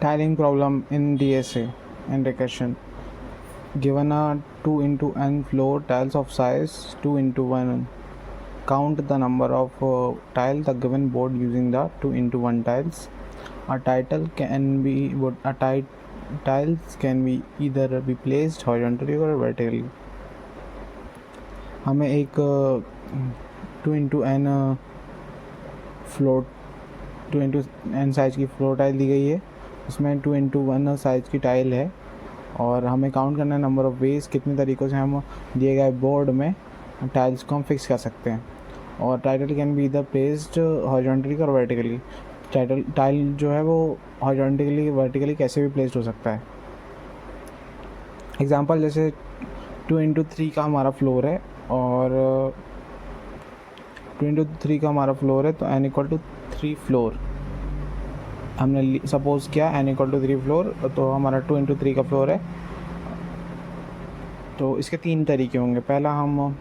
Tiling problem in DSA and recursion. Given a 2 into n floor tiles of size 2 into 1, count the number of tiles the given board using the 2 into 1 tiles. Tiles can be either be placed horizontally or vertically. हमें एक 2 into n floor 2 into n size की floor tile दी गई है, उसमें 2 into 1 size की tile है और हमें काउंट करना है नंबर ऑफ़ वेज कितने तरीक़ों से हम दिए गए बोर्ड में टाइल्स को हम फिक्स कर सकते हैं. और टाइल कैन बी इधर प्लेस्ड हॉरिजॉन्टली और वर्टिकली. टाइल जो है वो हॉरिजॉन्टली वर्टिकली कैसे भी प्लेस्ड हो सकता है. एग्जांपल जैसे 2 into 3 का हमारा फ्लोर है और 2 into 3 का हमारा फ्लोर है तो n इक्वल टू 3 फ्लोर हमने सपोज़ किया n इक्वल टू 3 फ्लोर, तो हमारा 2 into 3 का फ्लोर है. तो इसके 3 तरीके होंगे. पहला हम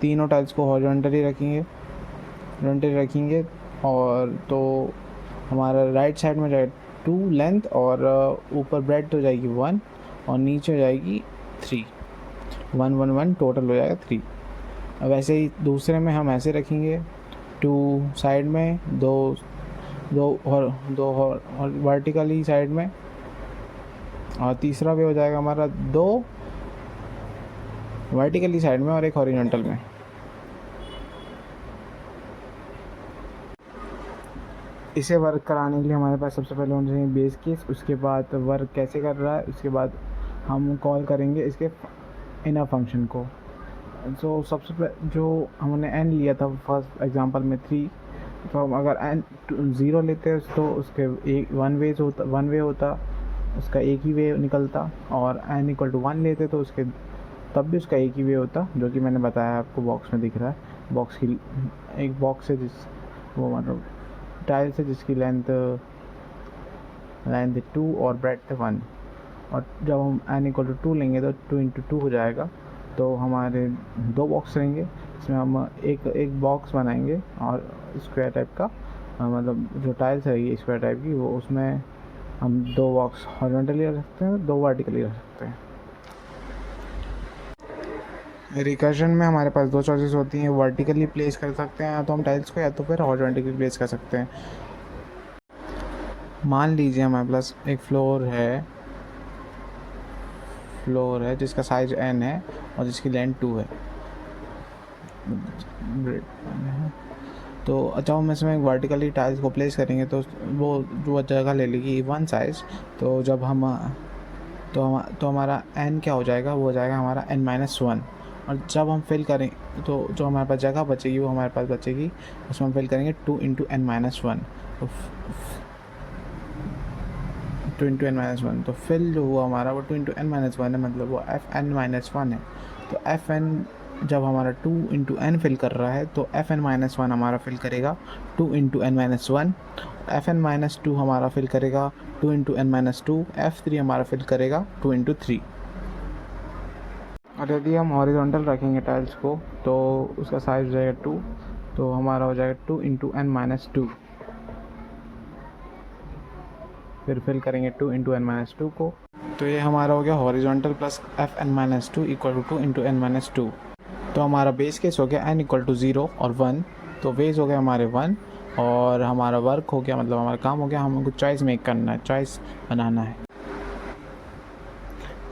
तीनों टाइल्स को हॉरिजॉन्टली रखेंगे और तो हमारा राइट साइड में जाएगा 2 लेंथ और ऊपर ब्रेड्थ हो जाएगी 1 और नीचे हो जाएगी 3. 1 1 1 टोटल हो जाएगा 3. वैसे ही दूसरे में हम ऐसे रखेंगे 2 साइड में, दो वर्टिकली साइड में और तीसरा भी हो जाएगा हमारा 2 वर्टिकली साइड में और एक हॉरिजॉन्टल में. इसे वर्क कराने के लिए हमारे पास सबसे पहले होना चाहिए बेस केस, उसके बाद वर्क कैसे कर रहा है, उसके बाद हम कॉल करेंगे इसके इनर फंक्शन को. सो सबसे पहले जो हमने n लिया था फर्स्ट एग्जांपल में 3, तो हम अगर n 0 लेते हैं तो उसके एक वन वे होता, उसका एक ही वे निकलता. और n इक्वल टू 1 लेते तो उसके तब भी उसका एक ही वे होता, जो कि मैंने बताया आपको बॉक्स में दिख रहा है. बॉक्स की एक बॉक्स है वो मतलब टाइल्स है जिसकी लेंथ 2 और ब्रेड्थ 1. और जब हम n इक्वल टू 2 लेंगे तो 2 into 2 हो जाएगा. तो हमारे 2 बॉक्स रहेंगे, इसमें हम एक बॉक्स बनाएंगे और स्क्वायर टाइप का, मतलब जो टाइल्स रहेगी स्क्वायर टाइप की, वो उसमें हम 2 बॉक्स हॉरिजॉन्टली रख सकते हैं, 2 वर्टिकली रख सकते हैं. रिकर्जन में हमारे पास 2 चॉइसेस होती हैं. वर्टिकली प्लेस कर सकते हैं या तो हम टाइल्स को, या तो फिर हॉरिजॉन्टली प्लेस कर सकते हैं. मान लीजिए हमारे पास एक फ्लोर है जिसका साइज n है और जिसकी लेंथ 2 है. तो अच्छा हम इसमें वर्टिकली टाइल्स को प्लेस करेंगे तो वो जगह ले लेगी 1 साइज. तो जब तो हमारा n क्या हो जाएगा, वो हो जाएगा हमारा n-1. और जब हम फिल करें तो जो हमारे पास जगह बचेगी वो हमारे पास बचेगी, उसमें हम फिल करेंगे 2 into n-1. तो 2 into n-1, तो फिल जो हुआ हमारा वो 2 into n-1 है, मतलब वो fn-1 है. तो fn जब हमारा 2 into n फिल कर रहा है तो fn-1 हमारा फिल करेगा 2 into n-1, fn-2 हमारा फिल करेगा 2 into n-2, f3 हमारा फिल करेगा 2 into 3. और यदि हम हॉरिजॉन्टल रखेंगे टाइल्स को तो उसका साइज हो जाएगा 2, तो हमारा हो जाएगा 2 into n-2. फिर फिल करेंगे 2 into n-2 को, तो ये हमारा हो गया horizontal plus fn-2 equal to 2 into n-2. तो हमारा बेस केस हो गया n इक्वल टू 0 और 1, तो बेस हो गया हमारे 1 और हमारा वर्क हो गया, मतलब हमारा काम हो गया, हमको चॉइस मेक करना है, चॉइस बनाना है.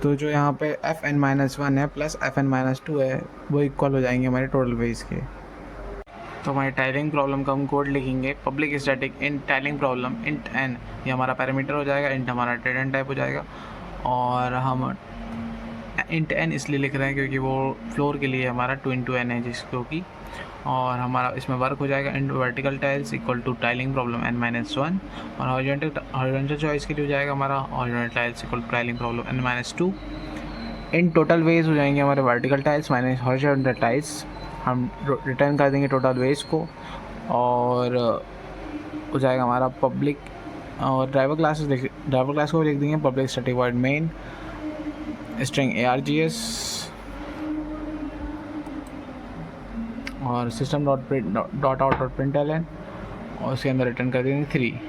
तो जो यहाँ पे fn-1 है प्लस fn-2 है वो इक्वल हो जाएंगे हमारे टोटल वेज के. तो हमारी टाइलिंग प्रॉब्लम का हम कोड लिखेंगे public static int tiling problem int n, ये हमारा पैरामीटर हो जाएगा, इंट हमारा डेटा टाइप हो जाएगा. और हम इंट n इसलिए लिख रहे हैं क्योंकि वो फ्लोर के लिए हमारा 2 into n है जिसको कि, और हमारा इसमें वर्क हो जाएगा इंट vertical tiles equal to tiling problem n-1. और हॉरिजॉन्टल चॉइस के लिए हो जाएगा हमारा horizontal tiles equal to tiling problem n-2. इन टोटल वेज हो जाएंगे हमारे vertical tiles minus horizontal tiles. हम रिटर्न कर देंगे टोटल वेज को और हो जाएगा हमारा पब्लिक. और ड्राइवर क्लास को लिख देंगे public static void main string args और system dot out dot print L N, और उसके अंदर रिटर्न कर देंगे 3,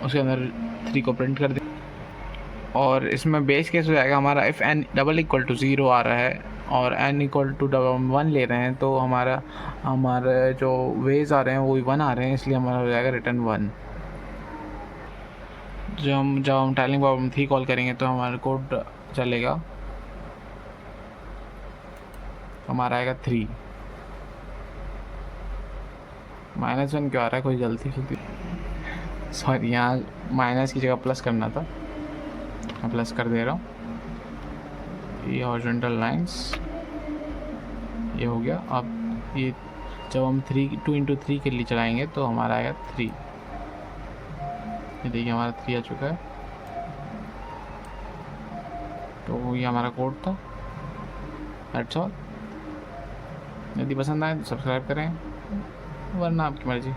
उसके अंदर 3 को प्रिंट कर देंगे। और इसमें बेस केस हो जाएगा हमारा if n double equal to 0 आ रहा है और n इक्वल टू 1 ले रहे हैं, तो हमारे जो वेज आ रहे हैं वो 1 आ रहे हैं, इसलिए हमारा हो जाएगा रिटर्न 1। जब हम टाइलिंग प्रॉब्लम 3 कॉल करेंगे तो हमारा कोड चलेगा, हमारा आएगा 3। -1 क्यों आ रहा है, कोई गलती सॉरी, यहाँ माइनस की जगह प्लस करना था, मैं प्लस कर दे रहा हूँ। ये हॉरिजॉन्टल लाइंस ये हो गया। अब ये जब हम 2 इंटू 3 के लिए चलाएंगे तो हमारा आएगा 3। ये देखिए हमारा 3 आ चुका है। तो ये हमारा कोड था। That's all. यदि पसंद आए तो सब्सक्राइब करें, वरना आपकी मर्ज़ी।